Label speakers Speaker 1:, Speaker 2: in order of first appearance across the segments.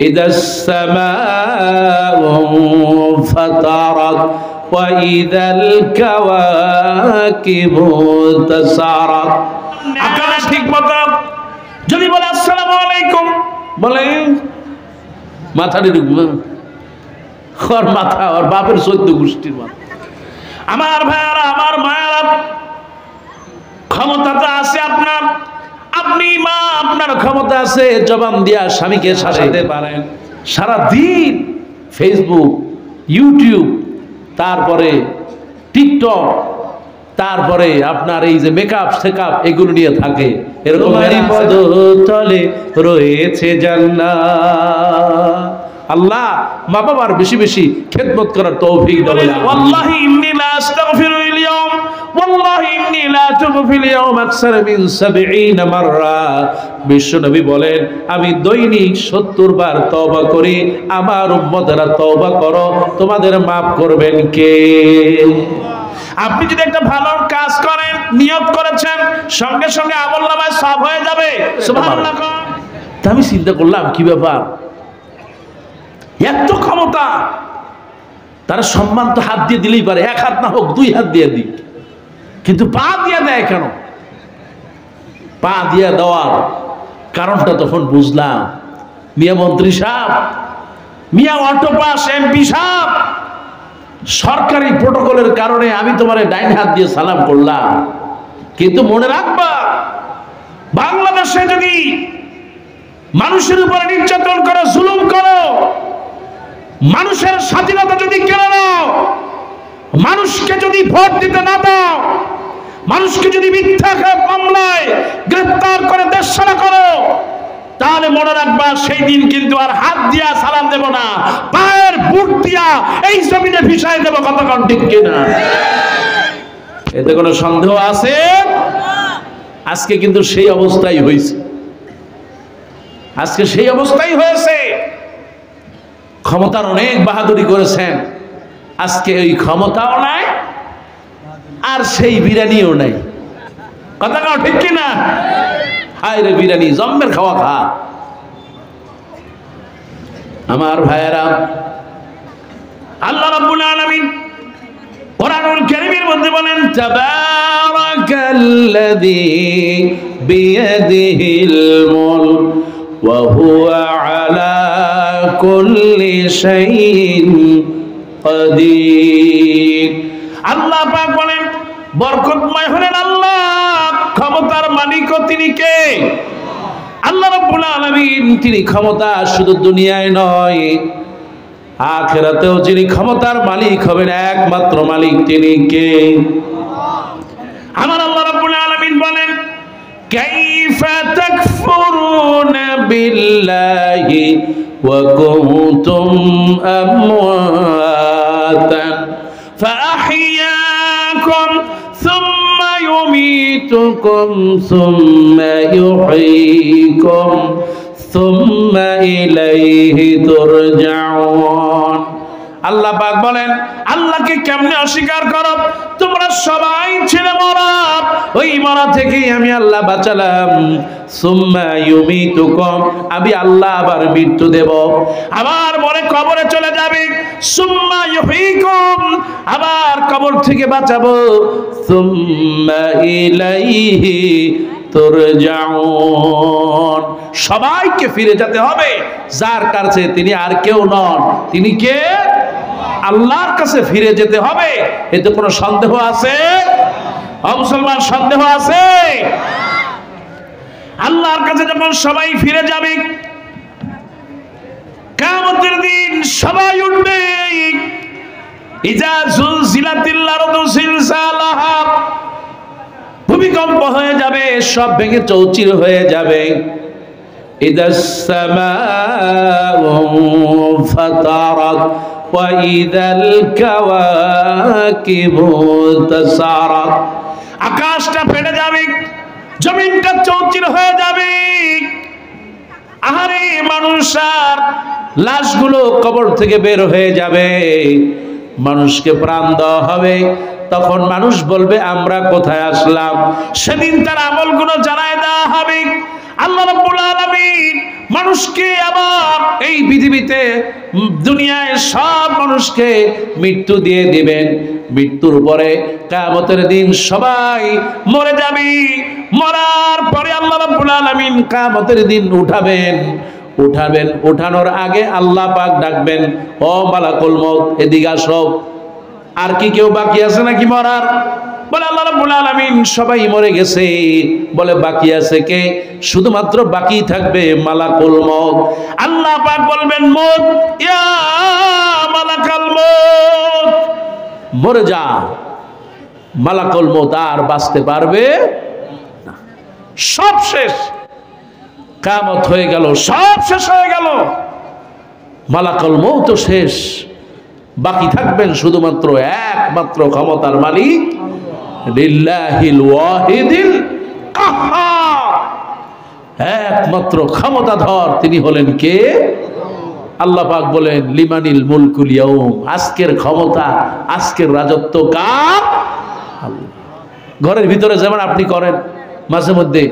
Speaker 1: ইদাস সামাউ ফাতারাত ওয়া ইদাল কাওয়াকিবু তাসারাত। আকাশ ঠিক মতো যদি বলে আসসালামু আলাইকুম, বলে মাথাটি ঢুকবে ওর মাথা, ওর বাপের 14 গোষ্ঠীর মাথা। আমার ভাইয়ারা, আমার মায়েরা, ক্ষমতা তো আছে আপনার, আপনি মা, আপনার ক্ষমতা আছে জবান দিয়া স্বামীকে শাসাতে পারেন। সারা দিন ফেসবুক, ইউটিউব, তারপরে টিকটক, তারপরে আপনার এই যে মেকআপ সেকআপ এগুলো নিয়ে থাকে। এরকম পদতলে রয়েছে জান্নাত। আল্লাহ মা বাবার বেশি বেশি খেদমত করার তৌফিক দাও। ওয়াল্লাহি ইন্নী লা আস্তাগফিরুল ইয়াউম, ওয়াল্লাহি ইন্নী লা আতুবু ফিল ইয়াউম আকসার মিন 70 মাররা। বিশ্বনবী বলেন, আমি দৈনিক 70 বার তওবা করি। আমার উম্মতেরা তওবা করো, তোমাদের মাফ করবেন কে? আপনি যদি একটা ভালো কাজ করেন, নিয়ত করেছেন, সঙ্গে সঙ্গে আমলনামায় সওয়াব হয়ে যাবে। সুবহানাল্লাহ। তা আমি চিন্তা করলাম, কি ব্যাপার, এত ক্ষমতা, তারা সম্মান তো হাত দিয়ে দিলেই পারে, 1 হাত না হোক 2 হাত দিয়ে দিক, কিন্তু পা দিয়ে দেয় কেন? পা দিয়ে দেওয়ার কারণটা তখন বুঝলাম। মিয়া মন্ত্রী সাহেব, মিয়া অটো পাস এমপি সাহেব, সরকারি প্রোটোকলের কারণে আমি তোমারে ডাইন হাত দিয়ে সালাম করলাম, কিন্তু মনে রাখবা, বাংলাদেশে যদি মানুষের উপরে নির্যাতন করো, জুলুম করো, মানুষের স্বাধীনতা যদি কেড়ে নাও, মানুষকে যদি ভোট দিতে না দাও, মানুষকে যদি মিথ্যা মামলায় গ্রেফতার করে দেশ ছাড়া করো, তাহলে মনে রাখবা সেই দিন কিন্তু আর হাত দিয়া সালাম দেব না, পায়ের বুট দিয়া এই জমিনে ভিসায় দেব। কতক্ষণ ঠিক কিনা? এতে কোনো সন্দেহ আছে? আজকে কিন্তু সেই অবস্থাই হয়েছে, আজকে সেই অবস্থাই হয়েছে। ক্ষমতার অনেক বাহাদুরি করেছেন, আজকে ওই ক্ষমতাও নাই আর সেই বিরিয়ানিও নাই। কথা কাও ঠিক কিনা? হায় রে বিরিয়ানি, জম্মের খাওয়া খা। আমার ভাইয়েরা, আল্লাহ রাব্বুল আলামিন কোরআনুল কারীমের মধ্যে বলেন, তাবারাকাল্লাযী বিয়াদিহিল মুলক ওয়া হুয়া আলা কুল্লি শাইইন কাদির। আল্লাহ পাক বলেন, বরকতময় হলেন আল্লাহ, ক্ষমতার মালিক তিনি কে? আল্লাহ রাব্বুল আলামিন। তিনি ক্ষমতা শুধু দুনিয়ায় নয়, আখিরাতেও যিনি ক্ষমতার মালিক হবেন, একমাত্র মালিক তিনি কে? আমার আল্লাহ রাব্বুল আলামিন বলেন, কাইফা তাকফুরুনা বিল্লাহি ওয়া কুনতুম আমওয়াতান ফাআহইয়াকুম সুম্মা ইউমীতুকুম সুম্মা ইউহয়ীকুম সুম্মা ইলাইহি তুরজাউন। আল্লাহ পাক বলেন, আল্লাহকে কেমনে অস্বীকার করো? তোমরা সবাই ছিলে মরা, ওই মরা থেকেই আমি আল্লাহ বাঁচালাম। সুম্মা ইউমীতুকুম, আমি আল্লাহ আবার মৃত্যু দেব, আবার মরে কবরে চলে যাবে। সুম্মা ইউহয়ীকুম, আবার কবর থেকে বাঁচাবো। সুম্মা ইলাইহি তুরজাউন, সবাইকে ফিরে যেতে হবে যার কাছে তিনি আর কেউ নন। তিনি কে? আল্লাহর কাছে ফিরে যেতে হবে। এতে কোনো সন্দেহ আছে? মুসলমান, সন্দেহ আছে? আল্লাহর কাছে যখন সবাই ফিরে যাবে, কিয়ামতের দিন সবাই উঠবে। ইজা জুলজিলাতিল আরদু জিলজালাহা, ভূমিকম্প হয়ে যাবে, সব ভেঙে চৌচির হয়ে যাবে। ইদাস সামাউ ফাতারাত ওয়া ইদাল কাওয়াকিবু তাসারাত, আকাশটা ফেটে যাবে, জমিনটা চৌচির হয়ে যাবে। আহারে মানুষের লাশগুলো কবর থেকে বের হয়ে যাবে, মানুষকে প্রাণ দেওয়া হবে। তখন মানুষ বলবে, আমরা কোথায় আসলাম? সেদিন তার আমলগুলো জানায় দেওয়া হবে। আল্লাহ রাব্বুল আলামিন মানুষকে আবার এই পৃথিবীতে দুনিয়ায় সব মানুষকে মৃত্যু দিয়ে দিবেন। মৃত্যুর পরে কিয়ামতের দিন সবাই মরে যাবে। মরার পরে আল্লাহ রাব্বুল আলামিন কিয়ামতের দিন উঠাবেন। উঠানোর আগে আল্লাহ পাক ডাকবেন, ও মালাকুল মউত এদিকে আসো। আর কি কেউ বাকি আছে নাকি মরার? বলে আল্লাহ রাব্বুল আলামিন সবাই মরে গেছে। বলে বাকি আছে কে? শুধুমাত্র বাকি থাকবে মালাকুল মউত। আল্লাহ পাক বলবেন, মউত ইয়া মালাকাল মউত, মরে যা। মালাকুল মউত আর বাঁচতে পারবে না। সব শেষ, কিয়ামত হয়ে গেল, সব শেষ হয়ে গেল। মালাকুল মউত শেষ, বাকি থাকবেন শুধুমাত্র একমাত্র ক্ষমতার মালিক লিল্লাহিল ওয়াহিদিল কাহ্হার, একমাত্র ক্ষমতাধর তিনি হলেন কে? আল্লাহ পাক বলেন, লিমানিল মুলকুল ইয়াউম, আজকের ক্ষমতা, আজকের রাজত্ব কার? আল্লাহ। ঘরের ভিতরে যেমন আপনি করেন, মাঝে মধ্যে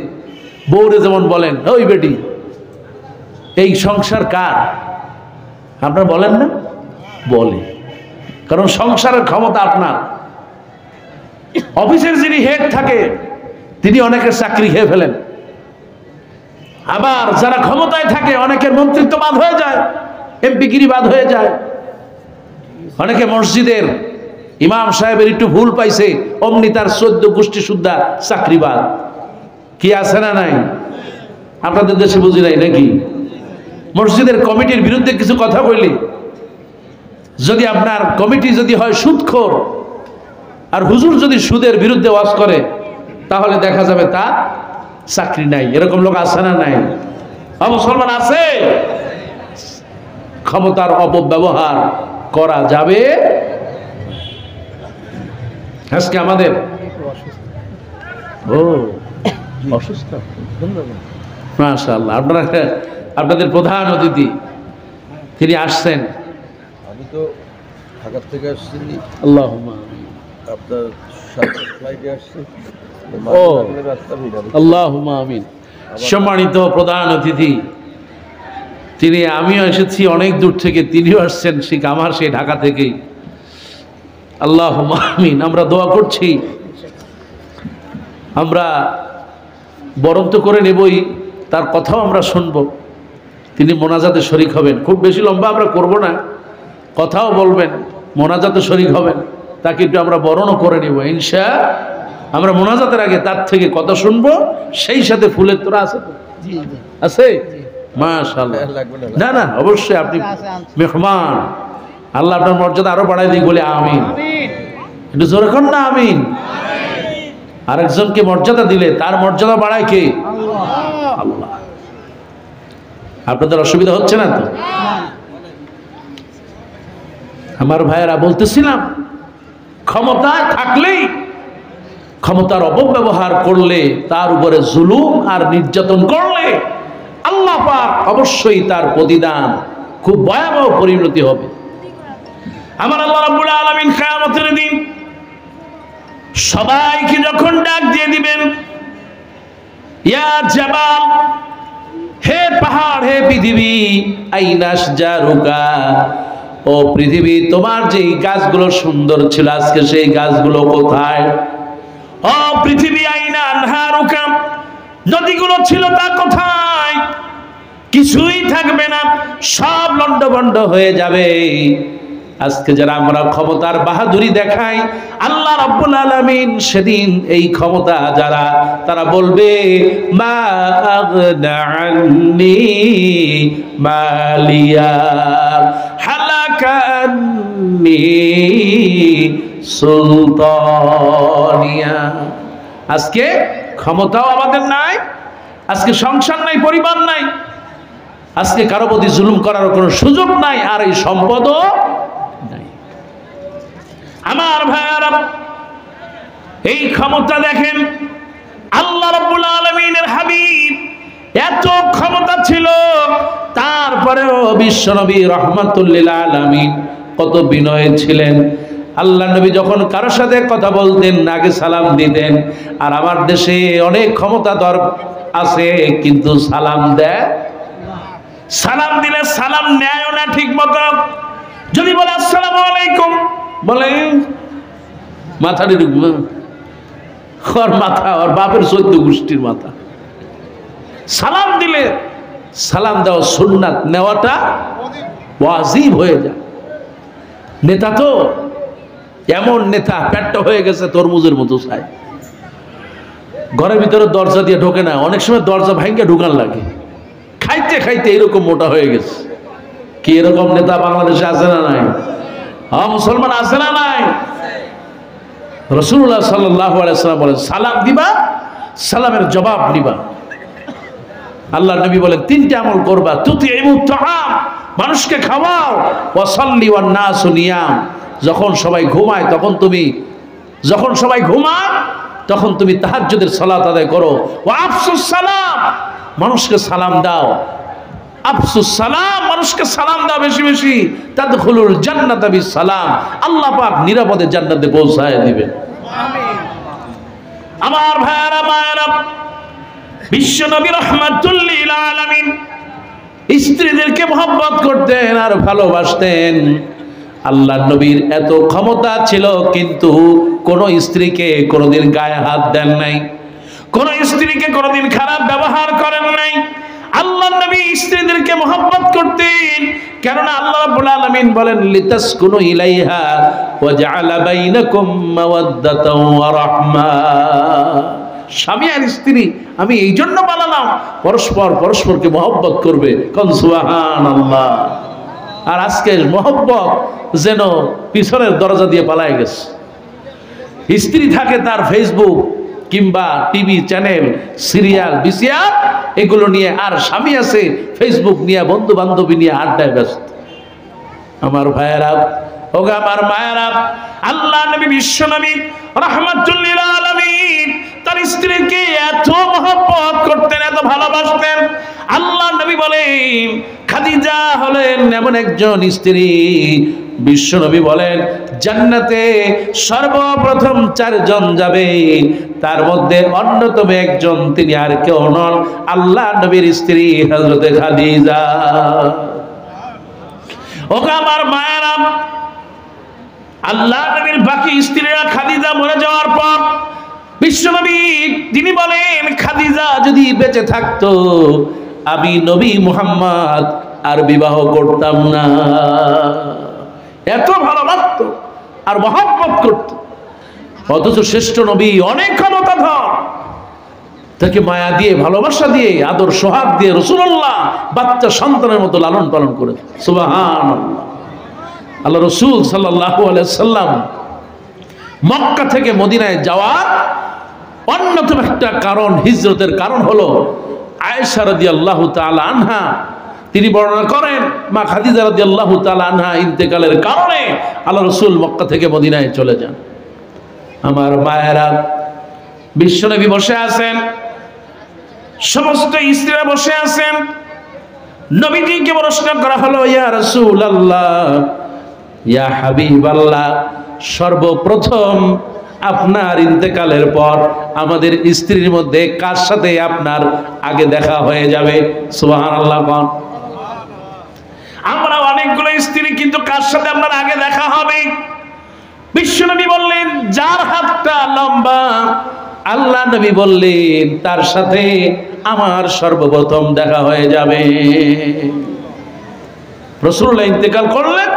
Speaker 1: বউরে যেমন বলেন, ওই বেটি এই সংসার কার? আপনারা বলেন না? বলে, কারণ সংসারের ক্ষমতা আপনার। অফিসের যিনি হেড থাকে তিনি অনেকের চাকরি খেয়ে ফেলেন। আবার যারা ক্ষমতায় থাকে অনেকের মন্ত্রিত্ব বাদ হয়ে যায়, এমপিগিরি বাদ হয়ে যায়। অনেকে মসজিদের ইমাম সাহেবের একটু ভুল পাইছে, অমনি তার 14 গোষ্ঠী সুদ্ধা চাকরি বাদ। কি আছে না নাই? আপনাদের দেশে বুঝি নাই নাকি? মসজিদের কমিটির বিরুদ্ধে কিছু কথা বললি, যদি আপনার কমিটি যদি হয় সুদখোর, আর হুজুর যদি সুদের বিরুদ্ধে ওয়াজ করে, তাহলে দেখা যাবে তার চাকরি নাই। এরকম লোক আছে না নাই? মুসলমান আছে। ক্ষমতার অপব্যবহার করা যাবে। আজকে আমাদের অসুস্থ, মাশাআল্লাহ, আপনাদের প্রধান অতিথি তিনি আসছেন।
Speaker 2: আমি তো ঢাকা থেকে আসছি,
Speaker 1: আল্লাহুম্মা
Speaker 2: আপনার ফ্লাইটে আসছি।
Speaker 1: ও আল্লাহুম্মা আমিন। সম্মানিত প্রধান অতিথি তিনি, আমিও এসেছি অনেক দূর থেকে, তিনিও আসছেন ঠিক আমার সেই ঢাকা থেকেই। আল্লাহুম্মা আমিন। আমরা দোয়া করছি, আমরা বরন্ত করে নেবই, তার কথাও আমরা শুনব। তিনি মোনাজাতে শরীক হবেন। খুব বেশি লম্বা আমরা করব না, কথাও বলবেন, মোনাজাতে শরীক হবেন। তাকে একটু আমরা বরণও করে নেব ইনশাআল্লাহ। আমরা মোনাজাতের আগে তার থেকে কথা শুনবো, সেই সাথে ফুলের তোরা আছে তো? আছে, মাশাআল্লাহ। না না, অবশ্যই আপনি মেহমান, আল্লাহ আপনার মর্যাদা আরো বাড়াই দিক বলে আমিন। একটু জোরে কর না আমিন। আরেকজনকে মর্যাদা দিলে তার মর্যাদা বাড়ায় কে? আল্লাহ। আপনাদের অসুবিধা হচ্ছে না তো? আমার ভাইয়েরা, বলতেছিলাম ক্ষমতায় থাকলেই, ক্ষমতার অপব্যবহার করলে, তার উপরে জুলুম আর নির্যাতন করলে আল্লাহ পাক অবশ্যই তার প্রতিদান খুব ভয়াবহ পরিণতি হবে। আমার আল্লাহ রাব্বুল আলামিন কিয়ামতের দিন সবাইকে যখন ডাক দিয়ে দিবেন, ইয়া জাবাল, হে পাহাড়, হে পৃথিবী, আইনাস জারুকা, ও পৃথিবী তোমার যেই গাছগুলো সুন্দর ছিল আজকে সেই গাছগুলো কোথায়? ও পৃথিবী, আইনা আনহারুকা, নদীগুলো ছিল তা কোথায়? কিছুই থাকবে না, সব লন্ডভন্ড হয়ে যাবে। আজকে যারা আমরা ক্ষমতার বাহাদুরি দেখাই, আল্লাহ রাব্বুল আলামিন সেদিন এই ক্ষমতা যারা, তারা বলবে, মা আগনা আন্নি মালিয়া হালাকা আন্নি সুলতানিয়া। আজকে ক্ষমতাও আমাদের নাই, আজকে সংসার নাই, পরিবার নাই, আজকে কারো প্রতি জুলুম করার কোনো সুযোগ নাই, আর এই সম্পদও নাই। আমার ভাইয়ারা, এই ক্ষমতা দেখেন, আল্লাহ রাব্বুল আলামিনের হাবিব এত ক্ষমতা ছিল, তারপরেও বিশ্বনবী রাহমাতুল লিল আলামিন কত বিনয় ছিলেন। আল্লাহ নবী যখন কারোর সাথে কথা বলতেন আগে সালাম দিতেন। আর আমার দেশে অনেক ক্ষমতাধর আছে কিন্তু সালাম দেয় সালাম দিলে সালাম নেয়ও না ঠিক মতো। যদি বলে আসসালামু আলাইকুম, বলে মাথাটি ঢুকবে, ওর মাথা ওর বাপের 14 গোষ্ঠীর মাথা। সালাম দিলে সালাম দেওয়া সুন্নাত, নেওয়াটা ওয়াজিব হয়ে যায়। নেতা তো এমন নেতা, পেটটা হয়ে গেছে তরমুজের মতো চাই, ঘরের ভিতরে দরজা দিয়ে ঢোকে না, অনেক সময় দরজা ভাঙ্গে ঢুকান লাগে, খাইতে খাইতে এরকম মোটা হয়ে গেছে। কি এরকম নেতা বাংলাদেশে আছে না নাই? হ্যাঁ, মুসলমান আছে না নাই? রাসূলুল্লাহ সাল্লাল্লাহু আলাইহি ওয়াসাল্লাম বলেন, সালাম দিবা, সালামের জবাব নিবা। আল্লাহ নবী বলেন 3টে আমল করবা, তুতিমুত তাআম, মানুষকে খাওয়াও, ওয়া সাল্লি ওয়ান নাসু নিয়াম, যখন সবাই ঘুমায় তখন তুমি তাহাজ্জুদের সালাত আদায় করো, ওয়া আফসুস সালাম, মানুষকে সালাম দাও, আফসুস সালাম, মানুষকে সালাম দাও বেশি বেশি, তাদখুলুল জান্নাতা বিস সালাম, আল্লাহ পাক নিরাপদে জান্নাতে পৌঁছায় দিবেন। আমিন। আমার ভাইরা মায়েরা, বিশ্ব নবী রাহমাতুল লিল আলামিন স্ত্রীদেরকে মহব্বত করতেন আর ভালোবাসতেন। আল্লাহর নবীর এত ক্ষমতা ছিল, কিন্তু কোন স্ত্রীকে কোনোদিন গায়ে হাত দেন নাই, কোন স্ত্রীকে কোনোদিন খারাপ ব্যবহার করেন নাই। আল্লাহর নবী স্ত্রীদেরকে মহব্বত করতেন, কেননা আল্লাহ রাব্বুল আলামিন বলেন, লিতাসকুনু ইলাইহা ওয়া জাআলা বাইনাকুম মাওয়াদ্দাতাও ওয়া রাহমা। স্বামী আর স্ত্রী আমি এই জন্য বানালাম, পরস্পরকে মহব্বত করবে। কোন সুবহানাল্লাহ। আর আজকে মহব্বত যেন পিছনের দরজা দিয়ে পালায় গেছে। স্ত্রী থাকে তার ফেসবুক কিংবা টিভি চ্যানেল, সিরিয়াল, বিসিআর এগুলো নিয়ে, আর স্বামী আছে ফেসবুক নিয়ে, বন্ধু বান্ধবী নিয়ে আড্ডায় ব্যস্ত। আমার ভাইয়েরা, ওগো আমার মায়েরা, আল্লাহ নবী বিশ্ব নবী রাহমাতুল লিল আলামিন তার স্ত্রীকে এত মহব্বত করতেন, এত ভালোবাসতেন। আল্লাহ নবী বলেন, খাদিজা হলেন এমন একজন স্ত্রী, বিশ্ব নবী বলেন জান্নাতে সর্বপ্রথম 4 জন যাবে, তার মধ্যে অন্যতম একজন তিনি আর কেউ নন, আল্লাহ নবীর স্ত্রী হযরতে খাদিজা। ওগো আমার মায়েরা, আল্লাহ নবীর বাকি স্ত্রীরা খাদিজা মরে যাওয়ার পর বিশ্বনবী তিনি বলেন, খাদিজা যদি বেঁচে থাকতো আমি নবী মুহাম্মদ আর বিবাহ করতাম না। এত ভালোবাসতো আর মহব্বত করত, অথচ শ্রেষ্ঠ নবী অনেক ক্ষমতাধর, তাকে মায়া দিয়ে, ভালোবাসা দিয়ে, আদর সোহাগ দিয়ে রাসূলুল্লাহ বাচ্চা সন্তানের মতো লালন পালন করে। সুবহানাল্লাহ। আল্লাহ রাসূল সাল্লাল্লাহু আলাইহি সাল্লাম মক্কা থেকে মদিনায় যাওয়ার অন্যতম একটা কারণ, হিজরতের কারণ হলো আয়েশা রাদিয়াল্লাহু তাআলা আনহা তিনি বর্ণনা করেন, মা খাদিজা রাদিয়াল্লাহু তাআলা আনহা ইন্তেকালের কারণে আল্লাহ রাসূল মক্কা থেকে মদিনায় চলে যান। আমার মায়েরা, বিশ্বনবী বসে আছেন, সমস্ত স্ত্রীরা বসে আছেন। নবীজিকে প্রশ্ন করা হলো, ইয়া রাসূলুল্লাহ, ইয়া হাবিবাল্লাহ, সর্বপ্রথম আপনার ইন্তেকালের পর আমাদের স্ত্রীর মধ্যে কার সাথে আপনার আগে দেখা হয়ে যাবে? সুবহানাল্লাহ। আমরা অনেকগুলো স্ত্রী, কিন্তু কার সাথে আপনার আগে দেখা হবে? বিশ্বনবী বললেন, যার হাতটা লম্বা। আল্লাহ নবী বললেন, তার সাথে আমার সর্বপ্রথম দেখা হয়ে যাবে। রাসূলুল্লাহ ইন্তেকাল করলেন,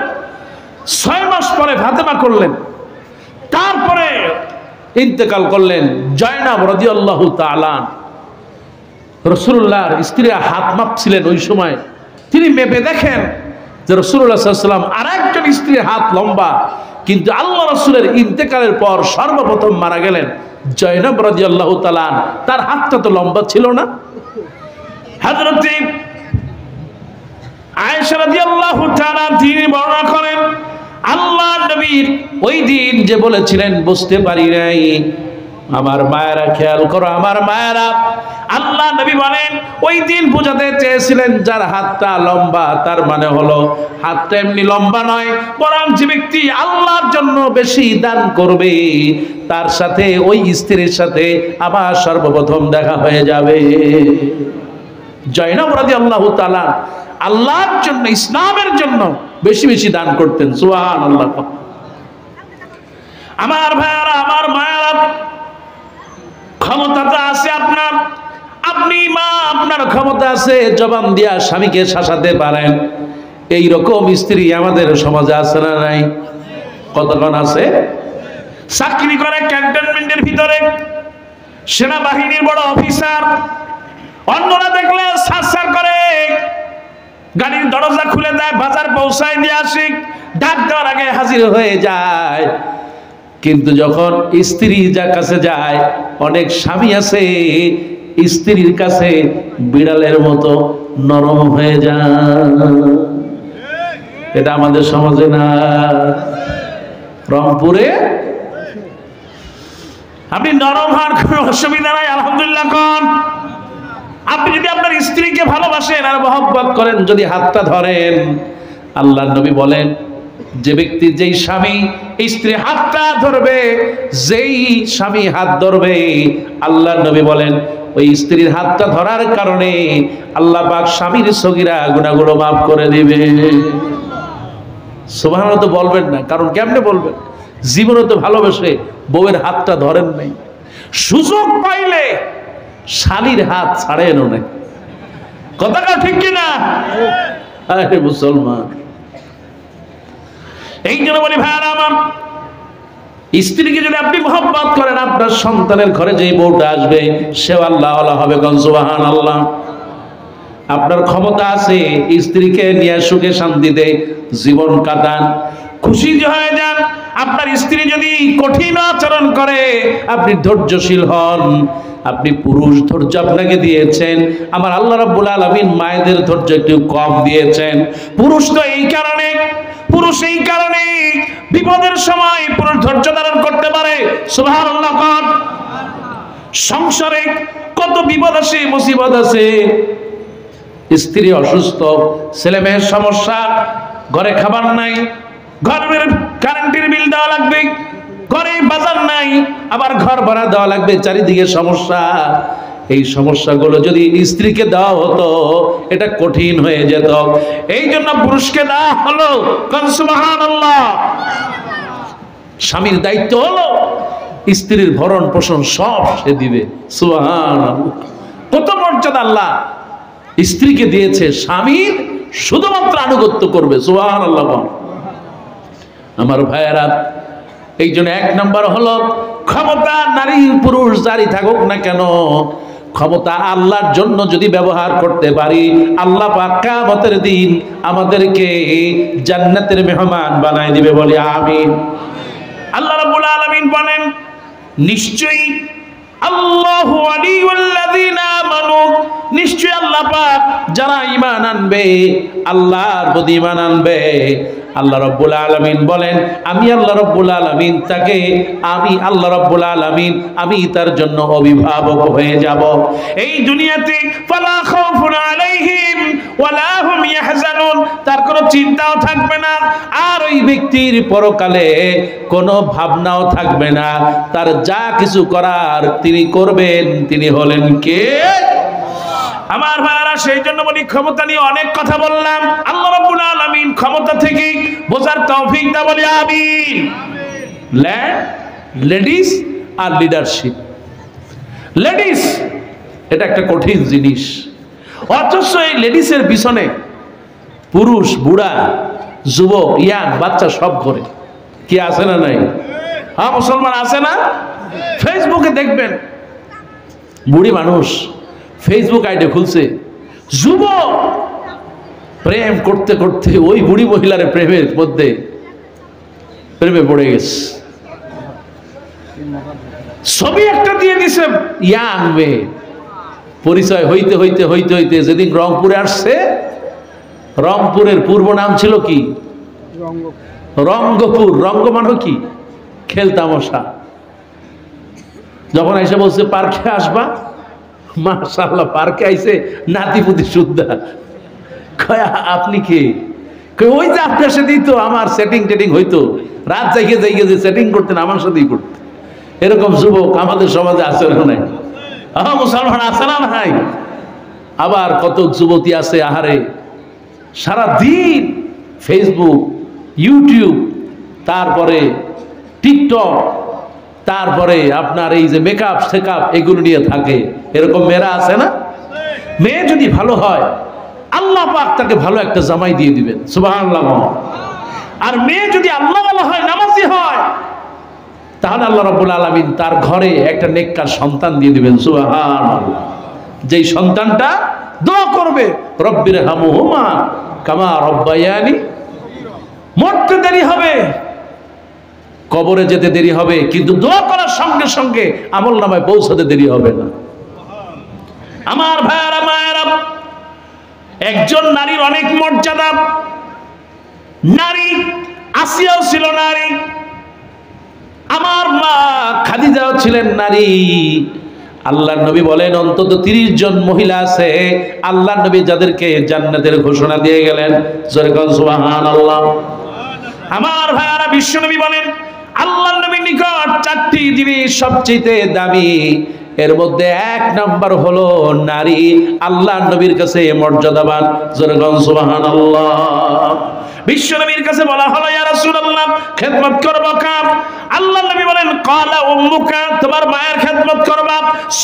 Speaker 1: 6 মাস পরে ফাতেমা করলেন, তারপরে ইন্তেকাল করলেন জয়নাব রাদিয়াল্লাহু তাআলা। রাসূলুল্লাহর স্ত্রীরা হাত মাপছিলেন ওই সময়, তিনি মেপে দেখেন যে রাসূলুল্লাহ সাল্লাল্লাহু আলাইহি ওয়াসাল্লাম আর একজন স্ত্রীর হাত লম্বা, কিন্তু আল্লাহ রাসূলের ইন্তেকালের পর সর্বপ্রথম মারা গেলেন জয়নাব রাদিয়াল্লাহু তাআলা, তার হাতটা তো লম্বা ছিল না। হযরত আয়েশা রাদিয়াল্লাহু তাআলা তিনি বর্ণনা করেন, আল্লাহ নবীর ওই দিন যে বলেছিলেন বুঝতে পারি নাই। আমার মায়েরা খেয়াল করো, আমার মায়েরা, আল্লাহ নবী বলেন ওই দিন বোঝাতে চেয়েছিলেন যার হাতটা লম্বা, তার মানে হলো হাতটা এমনি লম্বা নয়, বরং যে ব্যক্তি আল্লাহর জন্য বেশি দান করবে তার সাথে, ওই স্ত্রীর সাথে আবার সর্বপ্রথম দেখা হয়ে যাবে। জয়নাব রাদিয়াল্লাহু তাআলা আল্লাহর জন্য, ইসলামের জন্য বেশি বেশি দান করতেন। সুবহানাল্লাহ। আমার ভাইয়ারা, আমার মায়েরা, ক্ষমতা তো আছে আপনার, আপনি মা, আপনার ক্ষমতা আছে, জবান দিয়া স্বামীকে শাসাতে পারেন। এই রকম স্ত্রী আমাদের সমাজে আছে না নাই? কতক্ষণ আছে? চাকরি করে ক্যান্টনমেন্টের ভিতরে, সেনাবাহিনীর বড় অফিসার, অন্যরা দেখলে সার করে গাড়ির দরজা খুলে দেয়, বাজার পৌঁছায় দিয়ে আসি, ডাক দেওয়ার আগে হাজির হয়ে যায়। কিন্তু যখন স্ত্রী যার কাছে যায়, অনেক স্বামী আছে স্ত্রীর কাছে বিড়ালের মতো নরম হয়ে যায়। এটা আমাদের সমাজে না। রংপুরে আপনি নরম হওয়ার কোনো অসুবিধা নাই, আলহামদুলিল্লাহ কোন। আপনি যদি আপনার স্ত্রীকে ভালোবাসেন আর মহব্বত করেন, যদি হাতটা ধরেন, আল্লাহর নবী বলেন, যে ব্যক্তি, যেই স্বামী স্ত্রী হাতটা ধরবে, যেই স্বামী হাত ধরবে, আল্লাহর নবী বলেন ওই স্ত্রীর হাতটা ধরার কারণে আল্লাহ পাক স্বামীর সগীরা গুনাহগুলো মাফ করে দিবে। সুবহানাল্লাহ তো বলবেন না, কারণ কেমনে বলবেন? জীবনে তো ভালোবেসে বউয়ের হাতটা ধরেন নাই, সুযোগ পাইলে শালীর হাত ছাড়েন না। কথাটা ঠিক কিনা? আরে মুসলমান, এই জন্য বলি ভাইরা আমার, স্ত্রীকে যদি আপনি মহব্বত করেন, আপনার সন্তানের ঘরে যেই বউটা আসবে সেও আল্লাহ ওয়ালা হবে। সুবহানাল্লাহ। আপনার ক্ষমতা আছে, স্ত্রীকে নিয়ে সুখে শান্তিতে জীবন কাটান, খুশি হয়ে যান। আপনার স্ত্রী যদি কঠিন আচরণ করে, আপনি ধৈর্যশীল হন। আপনি পুরুষ, ধৈর্য আপনাকে দিয়েছেন, আমার আল্লাহ রাব্বুল আলামিন মায়েদের ধৈর্য একটু কম দিয়েছেন। পুরুষ তো এই কারণে, পুরুষ এই কারণে বিপদের সময় পুরুষ ধৈর্য ধারণ করতে পারে। সুবহানাল্লাহ। সংসারে কত বিপদ আছে, মুসিবত আছে, স্ত্রী অসুস্থ, ছেলে মেয়ের সমস্যা, ঘরে খাবার নাই, ঘরের কারেন্টের বিল দেওয়া লাগবে, ঘরে বাজার নাই, আবার ঘর ভাড়া দেওয়া লাগবে, চারিদিকে সমস্যা। এই সমস্যাগুলো যদি স্ত্রীকে দেওয়া হতো, এটা কঠিন হয়ে যেত। এই জন্য পুরুষকে দেওয়া হলো। সুবহানাল্লাহ। স্বামীর দায়িত্ব হলো স্ত্রীর ভরণ পোষণ সব সে দিবে। সুবহানাল্লাহ। কত মর্যাদা আল্লাহ স্ত্রীকে দিয়েছে, স্বামীর শুধুমাত্র আনুগত্য করবে। সুবহানাল্লাহ। আমার ভাইয়েরা, এই জন্য এক নম্বর হলো ক্ষমতা, নারী পুরুষ যারই থাকুক না কেন, ক্ষমতা আল্লাহর জন্য যদি ব্যবহার করতে পারি, আল্লাহ পাক কিয়ামতের দিন আমাদেরকে জান্নাতের মেহমান বানায় দিবে। বলি আমিন। আল্লাহ রাব্বুল আলামিন বলেন, নিশ্চয়ই আল্লাহু ওয়ালিউল্লাযিনা আমানু, নিশ্চয়ই আল্লাহ পাক যারা ঈমান আনবে, আল্লাহর প্রতি ঈমান আনবে, আল্লাহ রাব্বুল আলামিন বলেন, আমি আল্লাহ রাব্বুল আলামিন তাকে, আমি আল্লাহ রাব্বুল আলামিন আমি তার জন্য অভিভাবক হয়ে যাব এই দুনিয়াতে। ফালা খাউফুন আলাইহিম ওয়ালা হুম ইয়াহজানুন, তার কোনো চিন্তাও থাকবে না, আর ওই ব্যক্তির পরকালে কোনো ভাবনাও থাকবে না। তার যা কিছু করার তিনি করবেন। তিনি হলেন কে? আমার ভাইরা, সেই জন্য বলি, ক্ষমতা নিয়ে অনেক কথা বললাম, আল্লাহ রাব্বুল আলামিন ক্ষমতা থেকে বোঝার তৌফিক দাও। বলি আমিন। লেডিস আর লিডারশিপ, লেডিস এটা একটা কঠিন জিনিস, অথচ এই লেডিসের পিছনে পুরুষ, বুড়া, যুবক, ইয়াং, বাচ্চা সব ঘরে কি আছে না নাই? হ্যাঁ মুসলমান আছে না? ফেসবুকে দেখবেন বুড়ি মানুষ ফেসবুক আইডি খুলছে, যুবক প্রেম করতে করতে ওই বুড়ি মহিলার প্রেমের মধ্যে প্রেমে পড়ে গেছে, ছবি একটা দিয়ে দিছে ইয়াং মেয়ে। পরিচয় হইতে হইতে হইতে হইতে যেদিন রংপুরে আসছে, রংপুরের পূর্ব নাম ছিল কি? রঙ্গপুর। রঙ্গ মানে কি? খেলতামশা। যখন এসে বলছে পার্কে আসবা, মাশাআল্লাহ পার্কে আইছে নাতিপুতি সুদ্ধা। আপনি কে? ওই যে আপনার সাথেই তো আমার সেটিং টেটিং হইতো, রাত জায়গায় জায়গায় যে সেটিং করতেন আমার সাথেই করতেন। এরকম যুবক আমাদের সমাজে আছে না নাই? মুসলমান আছে না ভাই? আবার কত যুবতী আছে, আহারে সারা দিন ফেসবুক, ইউটিউব, তারপরে টিকটক, তারপরে আপনার এই যে মেকআপ শেকআপ এগুলো নিয়ে থাকে। এরকম মেয়েরা আছে না? মেয়ে যদি ভালো হয় আল্লাহ পাক তাকে ভালো একটা জামাই দিয়ে দিবেন, সুবহানাল্লাহ। আর মেয়ে যদি আল্লাহ ওয়ালা হয়, নামাজি হয়, তাহলে আল্লাহ রাব্বুল আলামিন তার ঘরে একটা নেককার সন্তান দিয়ে দিবেন, সুবহানাল্লাহ। যেই সন্তানটা দোয়া করবে, রব্বির হামহুমা কামা রব্বায়ানি। মরতে দেরি হবে, কবরে যেতে দেরি হবে, কিন্তু দোয়া করার সঙ্গে সঙ্গে আমল নামায় পৌঁছাতে দেরি হবে না। আমার ভাইয়ারা মায়েরা, একজন নারীর অনেক মর্যাদা। নারী আসিয়াও ছিল নারী, আমার মা খাদিজাও ছিলেন নারী। আল্লাহর নবী বলেন অন্তত 30 জন মহিলা আছে আল্লাহর নবী যাদেরকে জান্নাতের ঘোষণা দিয়ে গেলেন, জোরে বলেন সুবহানাল্লাহ। আমার ভাইয়ারা, বিশ্বনবী বলেন আল্লাহর নবীর নিকট 4টি জিনিস সবচেয়ে দামি, এর মধ্যে 1 নাম্বার হলো নারী। আল্লাহর নবীর কাছে মর্যাদাবান, জোরে বলেন সুবহানাল্লাহ। বিশ্বনবীর কাছে বলা হলো, ইয়া রাসূলুল্লাহ, খেদমত করব কার? আল্লাহর নবী বলেন ক্বালা উম্মুকা, তোমার মায়ের খেদমত করবা।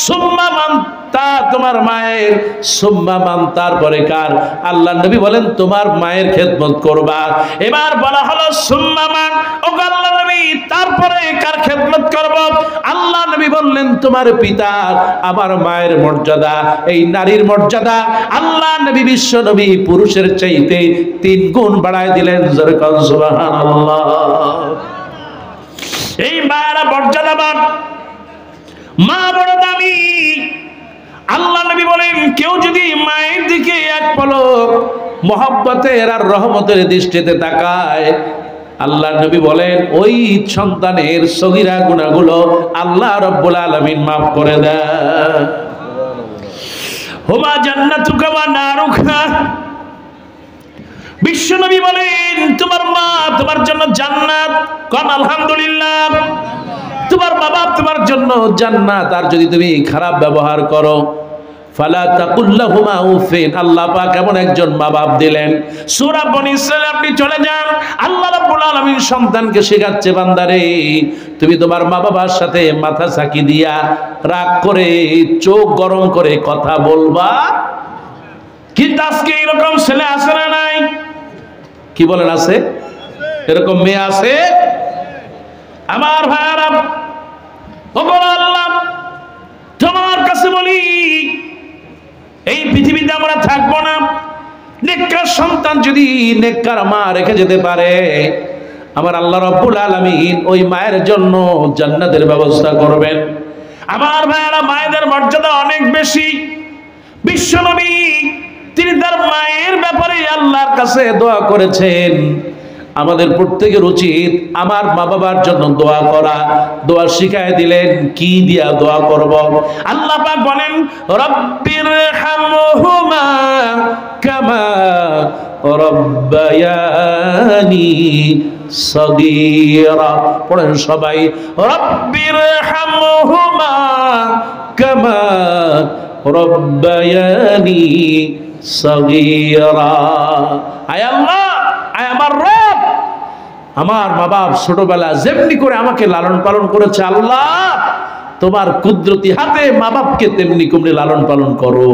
Speaker 1: সুম্মা মান, তা তোমার মায়ের। সুম্মা মান, তারপরে কার? আল্লাহর নবী বলেন তোমার মায়ের খেদমত করবা। এবার বলা হলো সুম্মা মান, ও আল্লাহর নবী তারপরে কার খেদমত করব? আল্লাহ নবী বললেন তোমার পিতার। আমার মায়ের মর্যাদা, এই নারীর মর্যাদা আল্লাহ নবী বিশ্ব নবী পুরুষের চাইতে 3 গুণ বাড়ায় দিলেন, জোরে বলেন সুবহানাল্লাহ। এই মায়েরা মর্যাদাবান, মা বড় দামি। আল্লাহ নবী বলেন কেউ যদি মায়ের দিকে এক পলক মহব্বতের আর রহমতের দৃষ্টিতে তাকায়, আল্লাহ নবী বলেন ওই সন্তানের সগীরা গুনাহগুলো আল্লাহ রাব্বুল আলামিন মাফ করে দেন। হুমা জান্নাতুকা ওয়া নারুকা। বিশ্বনবী বলেন তোমার মা তোমার জন্য জান্নাত, কোন আলহামদুলিল্লাহ। তোমার বাবা তোমার জন্য জান্নাত। আর যদি তুমি খারাপ ব্যবহার করো, ফালা তাকুল লাহুমা উফিন। আল্লাহ পাক এমন একজন মা বাপ দিলেন, সূরা বনী ইসরাঈল আপনি চলে যান, আল্লাহ রাব্বুল আলামিন সন্তানকে শেখাচ্ছে, বান্দারে তুমি তোমার মা বাবার সাথে মাথা চাকি দিয়া রাগ করে চোখ গরম করে কথা বলবা। কিন্তু আজকে এরকম ছেলে আছে না নাই? কি বলেন আছে? এরকম মেয়ে আছে? আমার ভাইয়ারা, ও আল্লাহ তোমার কাছে বলি, এই পৃথিবীতে আমরা থাকবো না। নেককার সন্তান যদি নেককার মা রেখে যেতে পারে, আমার আল্লাহ রাব্বুল আলামিন ওই মায়ের জন্য জান্নাতের ব্যবস্থা করবেন। আমার ভাইয়ারা, মায়েদের মর্যাদা অনেক বেশি। বিশ্বনবী তিনি তার মায়ের ব্যাপারে আল্লাহর কাছে দোয়া করেছেন। আমাদের প্রত্যেকের উচিত আমার মা বাবার জন্য দোয়া করা। দোয়া শিখায় দিলেন, কি দিয়া দোয়া করব? আল্লাহ পাক বলেন রব্বির হামহুমা কামা রব্বায়ানি সগীরা। পড়েন সবাই, রব্বির হামহুমা কামা রব্বায়ানি সগীরা। আয় আল্লাহ, আয় আমার রব, আমার মা বাপ ছোটবেলা যেমনি করে আমাকে লালন পালন করেছে, আল্লাহ তোমার কুদরতি হাতে মা বাপকে তেমনি কমনি লালন পালন করো।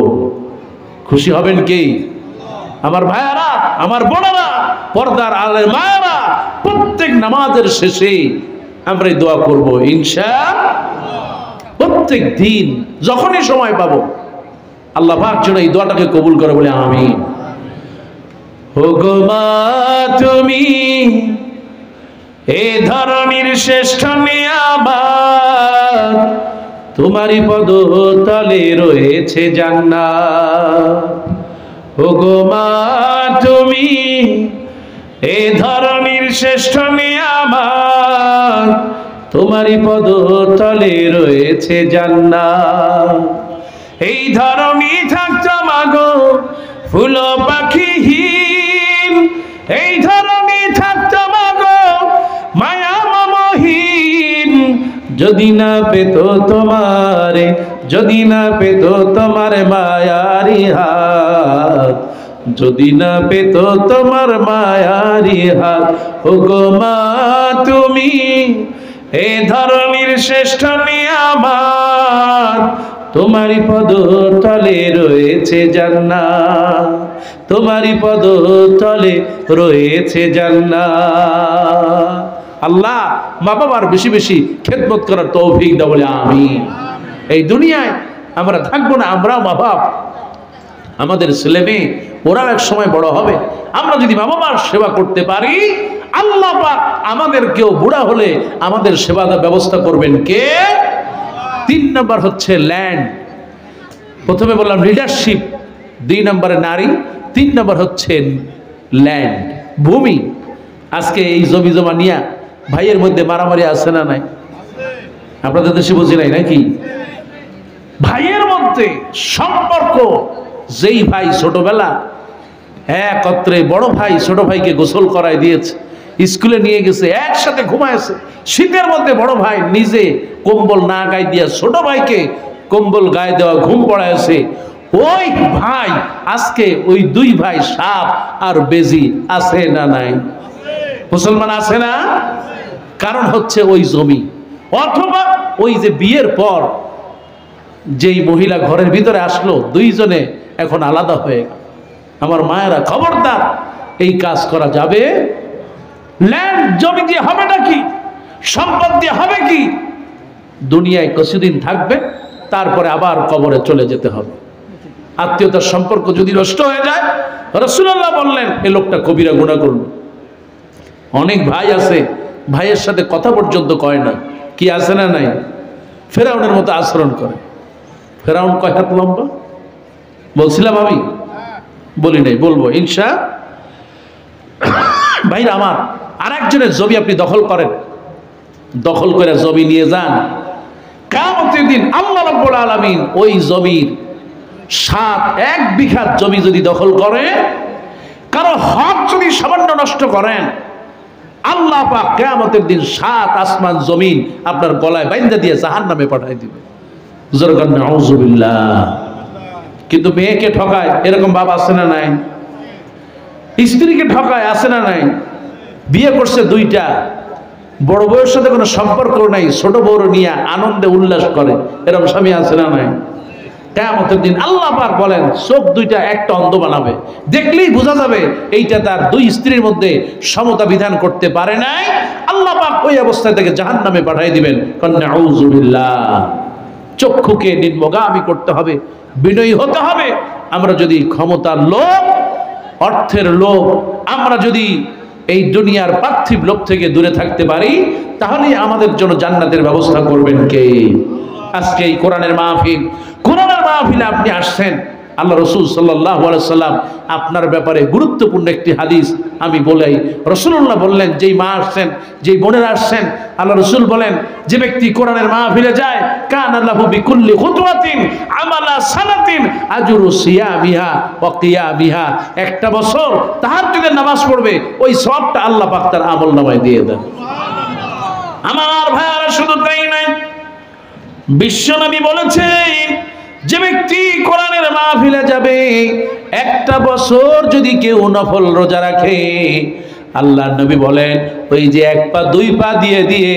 Speaker 1: খুশি হবেন কি? আমার ভাইয়ারা, আমার বোনেরা, পর্দার আলের মায়েরা, প্রত্যেক নামাজের শেষে আমরা এই দোয়া করব ইনশাআল্লাহ। প্রত্যেক দিন যখনই সময় পাবো আল্লাহ পাক যেন এই দোয়াটাকে কবুল করে বলে আমিন। ও গো মা তুমি এ ধরনের শ্রেষ্ঠ নিয়ামত, তোমারই পদ তলে রয়েছে জান্নাত। ও গো মা তুমি এ ধরনের শ্রেষ্ঠ নিয়ামত, তোমারই পদ তলে রয়েছে জান্নাত। এই ধরনী থাকতো মাগো ফুল পাখিহীন, এই ধরনী থাকতো মাগো মায়া মমহীন। যদি না পেত তোমারে, যদি না পেত তোমার মায়ারি হাত, যদি না পেত তোমার মায়ারি হাত, ওগো মা তুমি এ ধরনীর শ্রেষ্ঠ নিয়ামত, তোমারই পদ তলে রয়েছে জান্নাত, তোমারই পদ তলে রয়েছে জান্নাত। আল্লাহ মা বাবার বেশি বেশি খেদমত করার তৌফিক দাও বলে আমিন। এই দুনিয়ায় আমরা থাকবো না, আমরাও মা বাপ, আমাদের ছেলে মেয়ে ওরাও এক সময় বড় হবে। আমরা যদি মা বাবার সেবা করতে পারি, আল্লাহ পাক আমাদেরকেও বুড়া হলে আমাদের সেবা ব্যবস্থা করবেন কে? 3 নম্বর হচ্ছে ল্যান্ড। প্রথমে বললাম লিডারশিপ, 2 নম্বরে নারী, 3 নম্বর হচ্ছে ল্যান্ড, ভূমি। আজকে এই জমি জমা নিয়ে ভাইয়ের মধ্যে মারামারি আছে না নাই? আপনাদের দেশে বুঝি নাই নাকি? ভাইয়ের মধ্যে সম্পর্ক, যেই ভাই ছোটবেলা একত্রে, বড় ভাই ছোট ভাইকে গোসল করায় দিয়েছে, স্কুলে নিয়ে গেছে, একসাথে ঘুমাইছে, শীতের মধ্যে বড় ভাই নিজে কম্বল না গায়ে দিয়া ছোট ভাইকে কম্বল গায়ে দেওয়া ঘুম পড়াইছে, ওই ভাই আজকে ওই 2 ভাই সাপ আর বেজি আছে না নাই? মুসলমান আছে না? কারণ হচ্ছে ওই জমি। অথবা ওই যে বিয়ের পর যেই মহিলা ঘরের ভিতরে আসলো, 2 জনে এখন আলাদা হয়ে গেল। আমার মায়েরা খবরদার, এই কাজ করা যাবে। ল্যান্ড জমি দিয়ে হবে নাকি, সম্পদ দিয়ে হবে কি? দুনিয়ায় কিছুদিন থাকবে, তারপরে আবার কবরে চলে যেতে হবে। আত্মীয়তার সম্পর্ক যদি নষ্ট হয়ে যায়, রাসূলুল্লাহ বললেন এই লোকটা কবিরা গুনাহ করলো। অনেক ভাই আছে ভাইয়ের সাথে কথা পর্যন্ত কয় না, কি আছে না নাই? ফেরাউনের মতো আচরণ করে। ফেরাউন কয় হাত লম্বা? বলছিলাম আমি? বলি নাই, বলবো ইনশা। ভাইরা আমার, আরেকজনের জমি আপনি দখল করেন, দখল করে জমি নিয়ে যান, কিয়ামতের দিন আল্লাহ রাব্বুল আলামিন ওই জমির 1 বিঘা জমি যদি দখল করে, কারো হক যদি সামান্য নষ্ট করেন, আল্লাহ পাক কিয়ামতের দিন 7 আসমান জমিন আপনার গলায় বাইন্ধা দিয়ে জাহান্নামে পাঠায় দিবে। জোরে নাউযুবিল্লাহ। কিন্তু মেয়েকে ঠকায়, এরকম বাপ আছে না নাই? স্ত্রীকে ঠকায়, আছে না নাই? বিয়ে করছে 2টা, বড় বউয়ের সাথে কোনো সম্পর্ক নাই, ছোট বউর নিয়ে আনন্দে উল্লাস করে, এরকম স্বামী আছে না নাই? কিয়ামতের দিন আল্লাহ পাক বলেন চোখ 2টা একটা অন্ধ বানাবে, দেখলেই বোঝা যাবে এইটা তার 2 স্ত্রীর মধ্যে সমতা বিধান করতে পারে নাই। আল্লাহ পাক ওই অবস্থা থেকে জাহান্নামে পাঠিয়ে দিবেন। নাউযুবিল্লাহ। চক্ষুকে নিম্নগামী করতে হবে, বিনয়ী হতে হবে। আমরা যদি ক্ষমতার লোভ, অর্থের লোভ, আমরা যদি এই দুনিয়ার পার্থিব লোভ থেকে দূরে থাকতে পারি, তাহলে আমাদের জন্য জান্নাতের ব্যবস্থা করবেন কে? আজকে এই কোরআনের মাহফিল, কোরআনের মাহফিলে আপনি আসছেন, আল্লাহ রসুল সাল্লাল্লাহু আলাইহি সাল্লাম আপনার ব্যাপারে গুরুত্বপূর্ণ একটি হাদিস আমি বলাই। রাসূলুল্লাহ বললেন, যেই মা আসছেন, যেই বোনেরা আসছেন, আল্লাহ রসুল বলেন যে ব্যক্তি কোরআনের মাহফিলে যায়, কানা লাহু বিকুল্লি খুতওয়াতিন আমালা সানাতিন আজরু সিয়ামিহা ওয়া কিয়ামিহা। 1টা বছর তাহাজ্জুদের নামাজ পড়বে, ওই সওয়াবটা আল্লাহ পাক তার আমলনামায় দিয়ে দেন। আমার ভাইরা, শুধু তাই নয়, বিশ্বনবী বলেছেন যে ব্যক্তি কোরআনের মাহফিলে যাবে, 1টা বছর যদি কেউ নফল রোজা রাখে, আল্লাহ নবী বলেন ওই যে 1 পা 2 পা দিয়ে দিয়ে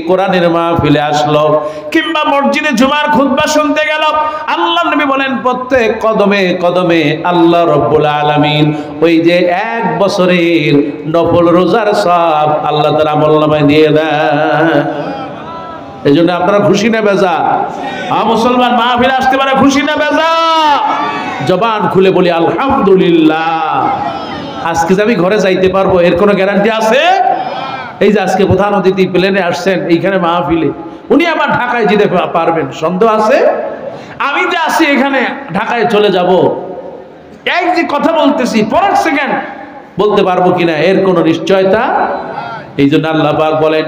Speaker 1: কোরআনের মাহফিলে আসলো, কিংবা মসজিদে জুমার খুতবা শুনতে গেল, আল্লাহ নবী বলেন প্রত্যেক কদমে কদমে আল্লাহ রাব্বুল আলামিন ওই যে 1 বছরের নফল রোজার সওয়াব আল্লাহ তাআলা আমলনামায় দিয়ে দেন। এই জন্য আপনারা খুশি না বেজা? মুসলমান মাহফিলে আসতে পারে, খুশি না বেজা? জবান খুলে বলি আলহামদুলিল্লাহ। আজকে যে আমি ঘরে যাইতে পারবো এর কোনো গ্যারান্টি আছে? এই যে আজকে প্রধান অতিথি প্লেনে আসছেন এইখানে মাহফিলে, উনি আবার ঢাকায় যেতে পারবেন, সন্দেহ আছে? আমি যে আসি এখানে ঢাকায় চলে যাব, এই যে কথা বলতেছি পরের সেকেন্ড বলতে পারবো কিনা এর কোনো নিশ্চয়তা। এই জন্য আল্লাহ পাক বলেন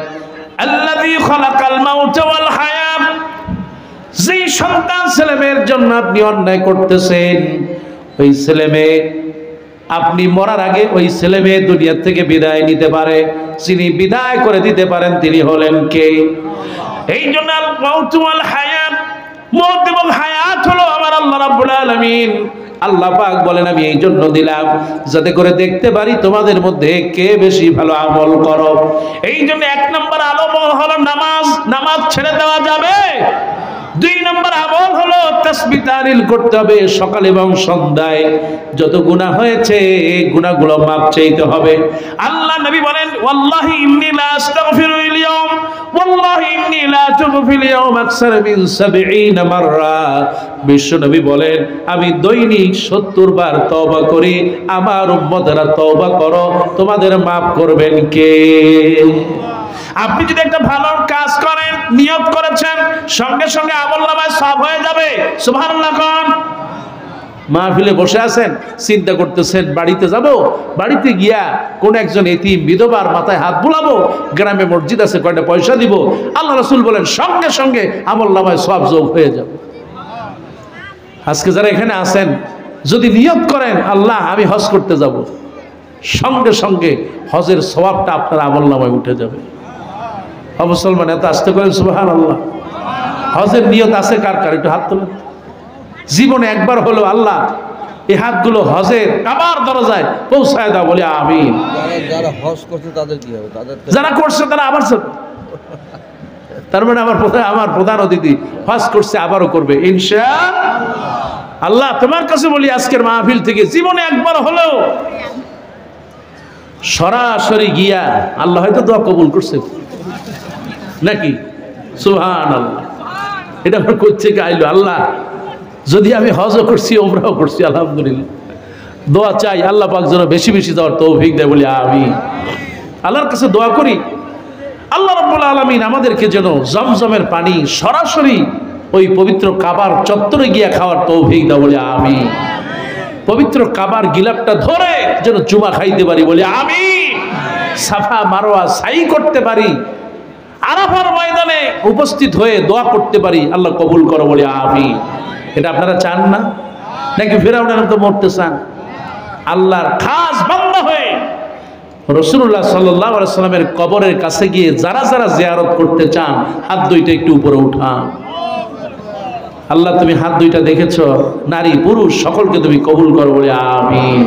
Speaker 1: আল্লাযী খালাকাল মাউতা ওয়াল হায়াত। যেই সন্তান ছেলে মেয়ের জন্য আপনি অন্যায় করতেছেন, ওই ছেলে মেয়ে আপনি মরার আগে ওই ছেলে মেয়ে দুনিয়া থেকে বিদায় নিতে পারে, যিনি বিদায় করে দিতে পারেন তিনি হলেন কে? এই জন্য আল মাউতু ওয়াল হায়াত, মওত এবং হায়াত হলো আমার আল্লাহ রাব্বুল আলামিন। আল্লাহ পাক বলেন আমি এই জন্য দিলাম যাতে করে দেখতে পারি তোমাদের মধ্যে কে বেশি ভালো আমল করো। এই জন্য 1 নম্বর আমল হলো নামাজ। নামাজ ছেড়ে দেওয়া যাবে? 2 নম্বর আমল হলো তাসবিহ তাহলিল করতে হবে সকাল এবং সন্ধ্যায়। যত গুনাহ হয়েছে এই গুনাহগুলো মাফ চাইতে হবে। আল্লাহ নবী বলেন ওয়াল্লাহি ইন্নী লা আস্তাগফিরুল ইয়াওম ওয়াল্লাহি ইন্নী লা আতুবু ফিল ইয়াওম আকসার মিন 70 মাররা। বিশ্ব নবী বলেন আমি দৈনিক 70 বার তওবা করি। আমার উম্মতেরা তওবা করো, তোমাদের মাফ করবেন কে? আপনি যদি একটা ভালো কাজ করেন, নিয়ত করেছেন, সঙ্গে সঙ্গে আমলনামায় সওয়াব হয়ে যাবে। সুবহানাল্লাহ কোন মাহফিলে বসে আছেন, চিন্তা করতেছেন বাড়িতে যাব, বাড়িতে গিয়া কোন একজন এতিম বিধবার মাথায় হাত বুলাবো, গ্রামে মসজিদ আছে কয়টা পয়সা দিব। আল্লাহ রাসূল বলেন সঙ্গে সঙ্গে আমলনামায় সওয়াব যোগ হয়ে যাবে। আজকে যারা এখানে আছেন যদি নিয়ত করেন আল্লাহ আমি হজ করতে যাব, সঙ্গে সঙ্গে হজের সওয়াবটা আপনার আমলনামায় উঠে যাবে। মুসলমান এত আসতে করেন সুবহানাল্লাহ। হজের নিয়ত আছে কার কার? একটু হাত তোলেন। জীবনে একবার হলো আল্লাহ এই হাতগুলো হজের কাবার দরজায় পৌঁছায় দাও, বলি আমিন।
Speaker 2: যারা হজ করছে তাদের কি হবে?
Speaker 1: যারা করছে তারা আবার চলবে। তার মানে আমার প্রধান অতিথি হজ করছে আবারও করবে ইনশাআল্লাহ। আল্লাহ তোমার কাছে বলি আজকের মাহফিল থেকে জীবনে একবার হলেও সরাসরি গিয়া আল্লাহ হয়তো দোয়া কবুল করছে নাকি? সুবহানাল্লাহ। এটা আমার করছে কি আইলো আল্লাহ যদি আমি হজও করছি ওমরাও করছি আলহামদুলিল্লাহ, দোয়া চাই আল্লাহ পাক যেন বেশি বেশি দেওয়ার তৌফিক দেয়, বলি আমিন। আল্লাহর কাছে দোয়া করি আল্লাহ রাব্বুল আলামিন আমাদেরকে যেন জমজমের পানি সরাসরি ওই পবিত্র কাবার চত্বরে গিয়া খাওয়ার তৌফিক দাও, বলি আমিন। পবিত্র কাবার গিলাপটা ধরে যেন জুমা খাইতে পারি, বলি আমিন। সাফা মারওয়া সাই করতে পারি, আরাফার ময়দানে উপস্থিত হয়ে দোয়া করতে পারি, আল্লাহ কবুল করো, বলি আমিন। এটা আপনারা চান না নাকি? ফিরআউনের মতো মরতে চান? আল্লাহর খাস বান্দা হয়ে রাসূলুল্লাহ সাল্লাল্লাহু আলাইহি সাল্লামের কবরের কাছে গিয়ে যারা যারা জিয়ারত করতে চান হাত দুইটা একটু উপরে উঠান। আল্লাহ তুমি হাত দুইটা দেখেছো, নারী পুরুষ সকলকে তুমি কবুল করো, বলি আমিন।